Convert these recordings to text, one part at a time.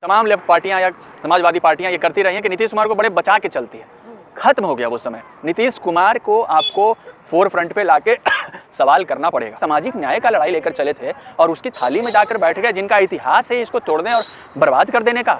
तमाम लेफ्ट पार्टियां या समाजवादी पार्टियां ये करती रही हैं कि नीतीश कुमार को बड़े बचा के चलती है। खत्म हो गया वो समय। नीतीश कुमार को आपको फोर फ्रंट पे लाके सवाल करना पड़ेगा। सामाजिक न्याय का लड़ाई लेकर चले थे और उसकी थाली में जाकर बैठ गए जिनका इतिहास है इसको तोड़ने और बर्बाद कर देने का।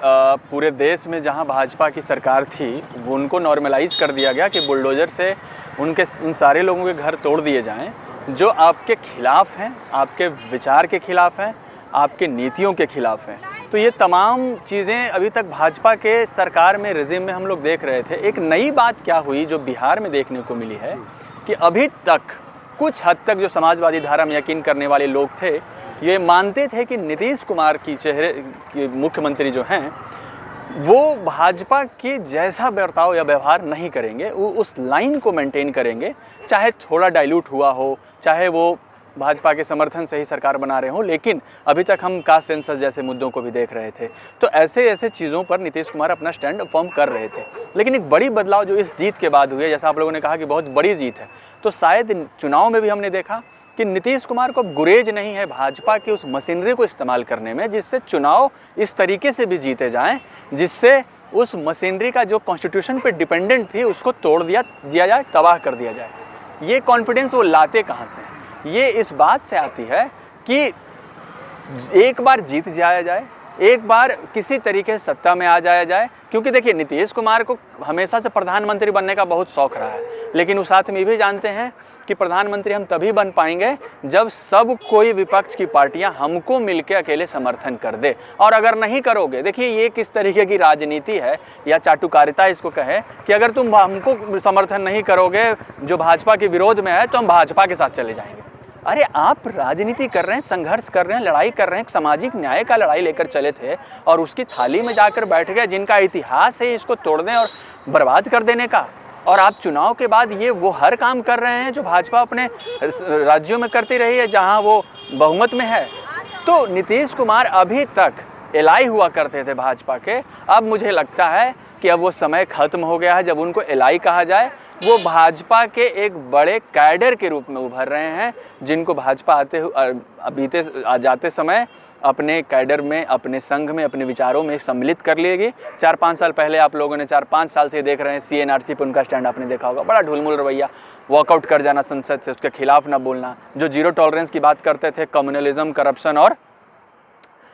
पूरे देश में जहां भाजपा की सरकार थी वो उनको नॉर्मलाइज कर दिया गया कि बुलडोजर से उन सारे लोगों के घर तोड़ दिए जाएं जो आपके खिलाफ हैं, आपके विचार के खिलाफ हैं, आपके नीतियों के खिलाफ हैं। तो ये तमाम चीज़ें अभी तक भाजपा के सरकार में रिजिम में हम लोग देख रहे थे। एक नई बात क्या हुई जो बिहार में देखने को मिली है कि अभी तक कुछ हद तक जो समाजवादी धारा में यकीन करने वाले लोग थे ये मानते थे कि नीतीश कुमार की मुख्यमंत्री जो हैं वो भाजपा के जैसा बर्ताव या व्यवहार नहीं करेंगे, वो उस लाइन को मेंटेन करेंगे, चाहे थोड़ा डाइल्यूट हुआ हो, चाहे वो भाजपा के समर्थन से ही सरकार बना रहे हों। लेकिन अभी तक हम कास्ट सेंसस जैसे मुद्दों को भी देख रहे थे। तो ऐसे चीज़ों पर नीतीश कुमार अपना स्टैंड फर्म कर रहे थे। लेकिन एक बड़ी बदलाव जो इस जीत के बाद हुई है, जैसा आप लोगों ने कहा कि बहुत बड़ी जीत है, तो शायद चुनाव में भी हमने देखा कि नीतीश कुमार को अब गुरेज नहीं है भाजपा की उस मशीनरी को इस्तेमाल करने में, जिससे चुनाव इस तरीके से भी जीते जाएं जिससे उस मशीनरी का जो कॉन्स्टिट्यूशन पे डिपेंडेंट थी उसको तोड़ दिया जाए, तबाह कर दिया जाए। ये कॉन्फिडेंस वो लाते कहाँ से? ये इस बात से आती है कि एक बार जीत जाया जाए, एक बार किसी तरीके से सत्ता में आ जाया जाए। क्योंकि देखिए नीतीश कुमार को हमेशा से प्रधानमंत्री बनने का बहुत शौक रहा है, लेकिन उस साथ में ये भी जानते हैं कि प्रधानमंत्री हम तभी बन पाएंगे जब सब कोई विपक्ष की पार्टियां हमको मिलकर अकेले समर्थन कर दे। और अगर नहीं करोगे, देखिए ये किस तरीके की राजनीति है या चाटुकारिता इसको कहे कि अगर तुम हमको समर्थन नहीं करोगे जो भाजपा के विरोध में है तो हम भाजपा के साथ चले जाएंगे। अरे आप राजनीति कर रहे हैं, संघर्ष कर रहे हैं, लड़ाई कर रहे हैं, सामाजिक न्याय का लड़ाई लेकर चले थे और उसकी थाली में जाकर बैठ गए जिनका इतिहास है इसको तोड़ने और बर्बाद कर देने का। और आप चुनाव के बाद ये वो हर काम कर रहे हैं जो भाजपा अपने राज्यों में करती रही है जहां वो बहुमत में है। तो नीतीश कुमार अभी तक एलाई हुआ करते थे भाजपा के, अब मुझे लगता है कि अब वो समय खत्म हो गया है जब उनको एलाई कहा जाए। वो भाजपा के एक बड़े कैडर के रूप में उभर रहे हैं जिनको भाजपा बीते जाते समय अपने कैडर में, अपने संघ में, अपने विचारों में सम्मिलित कर लेगी। 4-5 साल पहले आप लोगों ने 4-5 साल से देख रहे हैं CNRC पर उनका स्टैंड आपने देखा होगा, बड़ा ढुलमुल रवैया, वॉकआउट कर जाना संसद से, उसके खिलाफ ना बोलना, जो जीरो टॉलरेंस की बात करते थे, कम्युनलिज्म, करप्शन और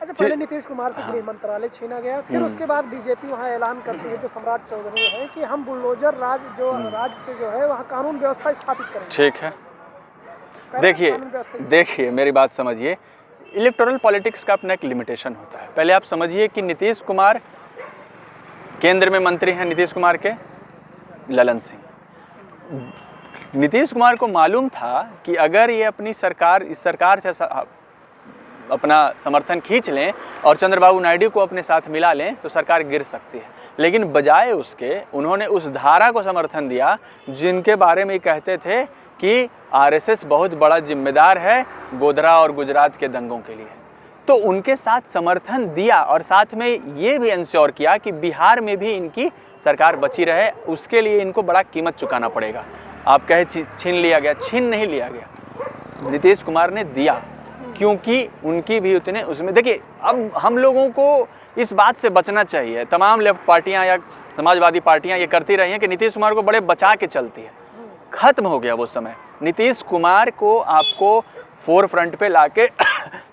अच्छा पहले नीतीश कुमार से गृह मंत्रालय छीना गया, फिर उसके बाद बीजेपी वहाँ ऐलान करती है जो सम्राट चौधरी है कि हम बुलडोजर राज से जो है वहाँ कानून व्यवस्था स्थापित करेंगे। ठीक है, देखिए मेरी बात समझिए, इलेक्टोरल पॉलिटिक्स का अपना एक लिमिटेशन होता है। पहले आप समझिए कि नीतीश कुमार केंद्र में मंत्री हैं, नीतीश कुमार के ललन सिंह। नीतीश कुमार को मालूम था कि अगर ये अपनी सरकार, इस सरकार से अपना समर्थन खींच लें और चंद्रबाबू नायडू को अपने साथ मिला लें तो सरकार गिर सकती है। लेकिन बजाय उसके उन्होंने उस धारा को समर्थन दिया जिनके बारे में कहते थे कि RSS बहुत बड़ा जिम्मेदार है गोधरा और गुजरात के दंगों के लिए। तो उनके साथ समर्थन दिया और साथ में ये भी इंश्योर किया कि बिहार में भी इनकी सरकार बची रहे। उसके लिए इनको बड़ा कीमत चुकाना पड़ेगा। आप कहे छीन लिया गया, छीन नहीं लिया गया, नीतीश कुमार ने दिया क्योंकि उनकी भी उतने उसमें। देखिए अब हम लोगों को इस बात से बचना चाहिए, तमाम लेफ्ट पार्टियां या समाजवादी पार्टियां ये करती रही हैं कि नीतीश कुमार को बड़े बचा के चलती है। खत्म हो गया वो समय। नीतीश कुमार को आपको फोर फ्रंट पे लाके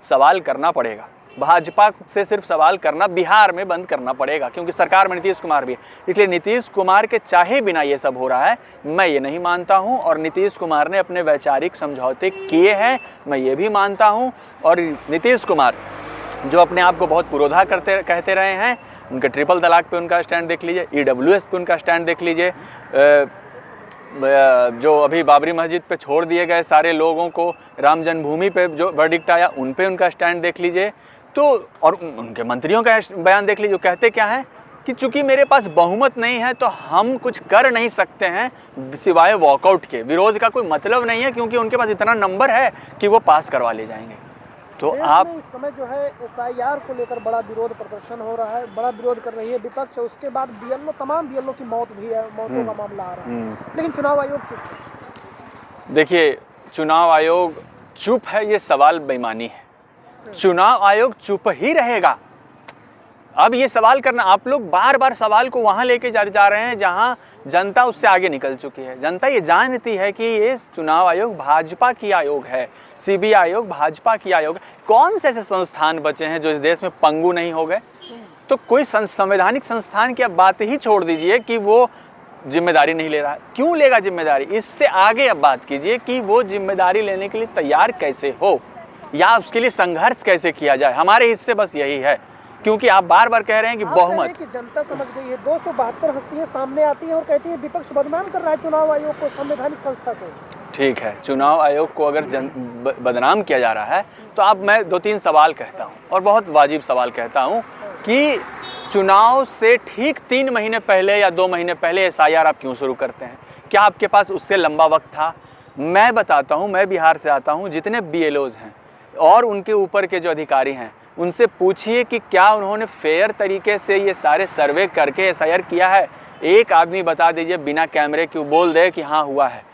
सवाल करना पड़ेगा। भाजपा से सिर्फ सवाल करना बिहार में बंद करना पड़ेगा क्योंकि सरकार में नीतीश कुमार भी है। इसलिए नीतीश कुमार के चाहे बिना ये सब हो रहा है, मैं ये नहीं मानता हूँ। और नीतीश कुमार ने अपने वैचारिक समझौते किए हैं, मैं ये भी मानता हूँ। और नीतीश कुमार जो अपने आप को बहुत पुरोधा कहते रहे हैं, उनके ट्रिपल तलाक पे उनका स्टैंड देख लीजिए, EWS पे उनका स्टैंड देख लीजिए, जो अभी बाबरी मस्जिद पे छोड़ दिए गए सारे लोगों को, राम जन्मभूमि पे जो वर्डिक्ट आया उन पे उनका स्टैंड देख लीजिए। तो और उनके मंत्रियों का बयान देख लीजिए, कहते क्या है कि चूंकि मेरे पास बहुमत नहीं है तो हम कुछ कर नहीं सकते हैं सिवाय वॉकआउट के। विरोध का कोई मतलब नहीं है क्योंकि उनके पास इतना नंबर है कि वो पास करवा ले जाएंगे। तो आप इस समय जो है SIR को लेकर बड़ा विरोध प्रदर्शन हो रहा है, बड़ा विरोध कर रही है विपक्ष। उसके बाद तमाम BLO की मौत भी है, मौतों का मामला आ रहा है, लेकिन चुनाव आयोग चुप है। देखिए चुनाव आयोग चुप है, ये सवाल बेईमानी है। चुनाव आयोग चुप ही रहेगा। अब ये सवाल करना, आप लोग बार बार सवाल को वहाँ लेके जा रहे हैं जहाँ जनता उससे आगे निकल चुकी है। जनता ये जानती है कि ये चुनाव आयोग भाजपा की आयोग है, सीबीआई आयोग भाजपा की आयोग। कौन से ऐसे संस्थान बचे हैं जो इस देश में पंगु नहीं हो गए? तो कोई संवैधानिक संस्थान की अब बात ही छोड़ दीजिए कि वो जिम्मेदारी नहीं ले रहा है। क्यों लेगा जिम्मेदारी? इससे आगे अब बात कीजिए कि वो जिम्मेदारी लेने के लिए तैयार कैसे हो या उसके लिए संघर्ष कैसे किया जाए। हमारे हिस्से बस यही है, क्योंकि आप बार बार कह रहे हैं कि बहुमत कि जनता समझ गई है। 272 हस्तियां सामने आती हैं और कहती है विपक्ष बदनाम कर रहा है चुनाव आयोग को, संवैधानिक संस्था को। ठीक है, चुनाव आयोग को अगर बदनाम किया जा रहा है तो अब मैं 2-3 सवाल कहता हूँ और बहुत वाजिब सवाल कहता हूँ कि चुनाव से ठीक 3 महीने पहले या 2 महीने पहले एसआईआर आप क्यों शुरू करते हैं? क्या आपके पास उससे लंबा वक्त था? मैं बताता हूँ, मैं बिहार से आता हूँ, जितने BLOs हैं और उनके ऊपर के जो अधिकारी हैं उनसे पूछिए कि क्या उन्होंने फेयर तरीके से ये सारे सर्वे करके एसआईआर किया है। एक आदमी बता दीजिए बिना कैमरे क्यों बोल दे कि हाँ हुआ है।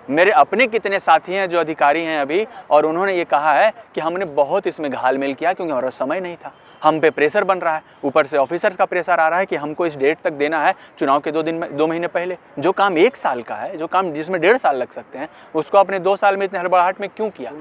मेरे अपने कितने साथी हैं जो अधिकारी हैं अभी, और उन्होंने ये कहा है कि हमने बहुत इसमें घालमेल किया क्योंकि हमारा समय नहीं था, हम पे प्रेशर बन रहा है, ऊपर से ऑफिसर्स का प्रेशर आ रहा है कि हमको इस डेट तक देना है, चुनाव के 2 महीने पहले। जो काम 1 साल का है, जो काम जिसमें 1.5 साल लग सकते हैं, उसको आपने 2 साल में इतने हड़बड़ाहट में क्यों किया?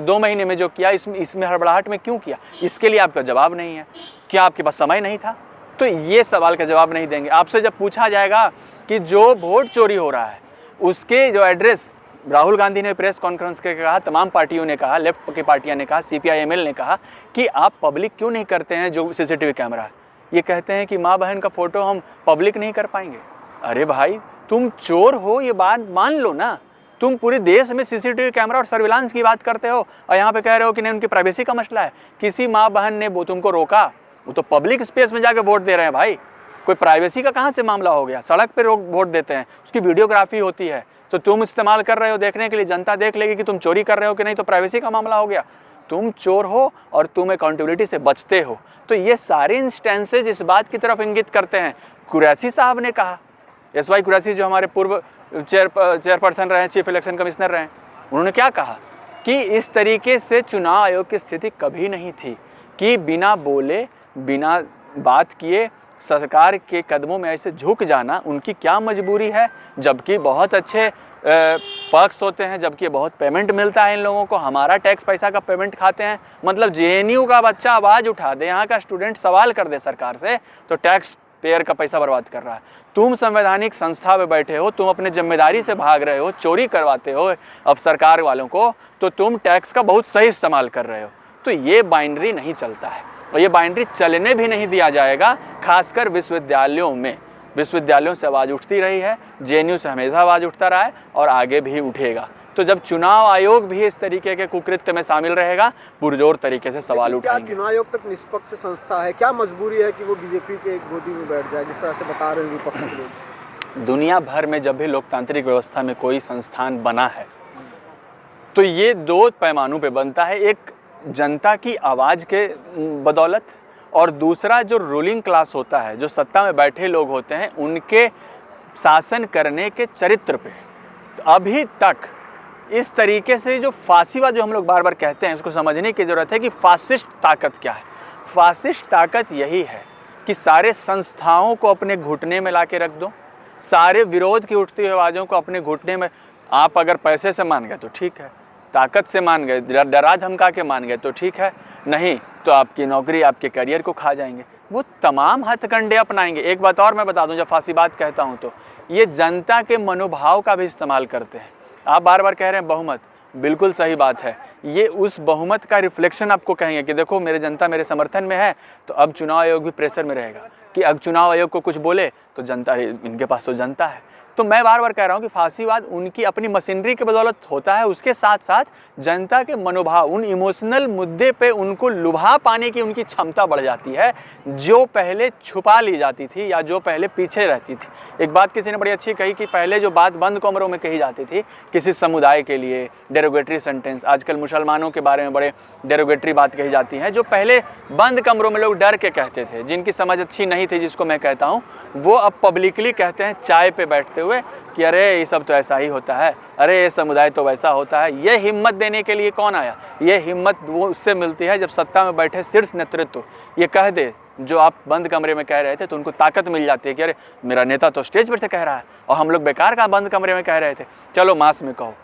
2 महीने में जो किया इसमें हड़बड़ाहट में क्यों किया? इसके लिए आपका जवाब नहीं है। क्या आपके पास समय नहीं था? तो ये सवाल का जवाब नहीं देंगे। आपसे जब पूछा जाएगा कि जो वोट चोरी हो रहा है उसके जो एड्रेस, राहुल गांधी ने प्रेस कॉन्फ्रेंस के कहा, तमाम पार्टियों ने कहा, लेफ्ट की पार्टियां ने कहा, CPI ML ने कहा कि आप पब्लिक क्यों नहीं करते हैं जो CCTV कैमरा है। ये कहते हैं कि माँ बहन का फ़ोटो हम पब्लिक नहीं कर पाएंगे। अरे भाई, तुम चोर हो ये बात मान लो ना। तुम पूरे देश में CCTV कैमरा और सर्विलांस की बात करते हो और यहाँ पे कह रहे हो कि नहीं उनकी प्राइवेसी का मसला है। किसी माँ बहन ने वो तुमको रोका? वो तो पब्लिक स्पेस में जाके वोट दे रहे हैं भाई, कोई प्राइवेसी का कहाँ से मामला हो गया? सड़क पे लोग वोट देते हैं, उसकी वीडियोग्राफी होती है, तो तुम इस्तेमाल कर रहे हो देखने के लिए, जनता देख लेगी कि तुम चोरी कर रहे हो कि नहीं, तो प्राइवेसी का मामला हो गया। तुम चोर हो और तुम अकाउंटेबिलिटी से बचते हो। तो ये सारे इंस्टेंसेज इस बात की तरफ इंगित करते हैं। कुरैशी साहब ने कहा, SY कुरैशी जो हमारे पूर्व चेयरपर्सन रहे, चीफ इलेक्शन कमिश्नर रहे, उन्होंने क्या कहा कि इस तरीके से चुनाव आयोग की स्थिति कभी नहीं थी कि बिना बोले बिना बात किए सरकार के कदमों में ऐसे झुक जाना उनकी क्या मजबूरी है, जबकि बहुत अच्छे पक्ष होते हैं, जबकि बहुत पेमेंट मिलता है इन लोगों को, हमारा टैक्स पैसा का पेमेंट खाते हैं। मतलब JNU का बच्चा आवाज़ उठा दे, यहाँ का स्टूडेंट सवाल कर दे सरकार से, तो टैक्स पेयर का पैसा बर्बाद कर रहा है। तुम संवैधानिक संस्था में बैठे हो, तुम अपने जिम्मेदारी से भाग रहे हो, चोरी करवाते हो अब सरकार वालों को, तो तुम टैक्स का बहुत सही इस्तेमाल कर रहे हो। तो ये बाइनरी नहीं चलता है और ये बाइनरी चलने भी नहीं दिया जाएगा, खासकर विश्वविद्यालयों में। विश्वविद्यालयों से आवाज़ उठती रही है, JNU से हमेशा आवाज़ उठता रहा है और आगे भी उठेगा। तो जब चुनाव आयोग भी इस तरीके के कुकृत्य में शामिल रहेगा, पुरजोर तरीके से सवाल उठाएंगे। क्या चुनाव आयोग तक निष्पक्ष संस्था है? क्या मजबूरी है कि वो बीजेपी के गोदी में बैठ जाए, जिस तरह से बता रहे हैं विपक्ष के लोग? दुनिया भर में जब भी लोकतांत्रिक व्यवस्था में कोई संस्थान बना है तो ये 2 पैमानों पे बनता है, एक जनता की आवाज़ के बदौलत और दूसरा जो रूलिंग क्लास होता है, जो सत्ता में बैठे लोग होते हैं, उनके शासन करने के चरित्र पे। तो अभी तक इस तरीके से जो फासीवाद जो हम लोग बार बार कहते हैं, उसको समझने की ज़रूरत है कि फासिस्ट ताकत क्या है। फासिस्ट ताकत यही है कि सारे संस्थाओं को अपने घुटने में ला के रख दो, सारे विरोध की उठती हुई आवाज़ों को अपने घुटने में। आप अगर पैसे से मान गए तो ठीक है, ताकत से मान गए, डरा धमका के मान गए तो ठीक है, नहीं तो आपकी नौकरी, आपके करियर को खा जाएंगे। वो तमाम हथकंडे अपनाएंगे। एक बात और मैं बता दूं, जब फासीबाद कहता हूं तो ये जनता के मनोभाव का भी इस्तेमाल करते हैं। आप बार बार कह रहे हैं बहुमत, बिल्कुल सही बात है, ये उस बहुमत का रिफ्लेक्शन आपको कहेंगे कि देखो मेरे जनता मेरे समर्थन में है, तो अब चुनाव आयोग भी प्रेशर में रहेगा कि अब चुनाव आयोग को कुछ बोले तो जनता, इनके पास तो जनता है। तो मैं बार बार कह रहा हूँ कि फांसीवाद उनकी अपनी मशीनरी के बदौलत होता है, उसके साथ साथ जनता के मनोभाव, उन इमोशनल मुद्दे पे उनको लुभा पाने की उनकी क्षमता बढ़ जाती है, जो पहले छुपा ली जाती थी या जो पहले पीछे रहती थी। एक बात किसी ने बड़ी अच्छी कही कि पहले जो बात बंद कमरों में कही जाती थी किसी समुदाय के लिए, डेरोगेटरी सेंटेंस, आजकल मुसलमानों के बारे में बड़े डेरोगेटरी बात कही जाती है, जो पहले बंद कमरों में लोग डर के कहते थे, जिनकी समझ अच्छी नहीं थी, जिसको मैं कहता हूँ, वो अब पब्लिकली कहते हैं चाय पे बैठते हुए कि अरे ये सब तो ऐसा ही होता है, अरे ये समुदाय तो वैसा होता है। ये हिम्मत देने के लिए कौन आया? ये हिम्मत वो उससे मिलती है जब सत्ता में बैठे शीर्ष नेतृत्व ये कह दे जो आप बंद कमरे में कह रहे थे तो उनको ताकत मिल जाती है कि अरे मेरा नेता तो स्टेज पर से कह रहा है और हम लोग बेकार का बंद कमरे में कह रहे थे, चलो मास में कहो।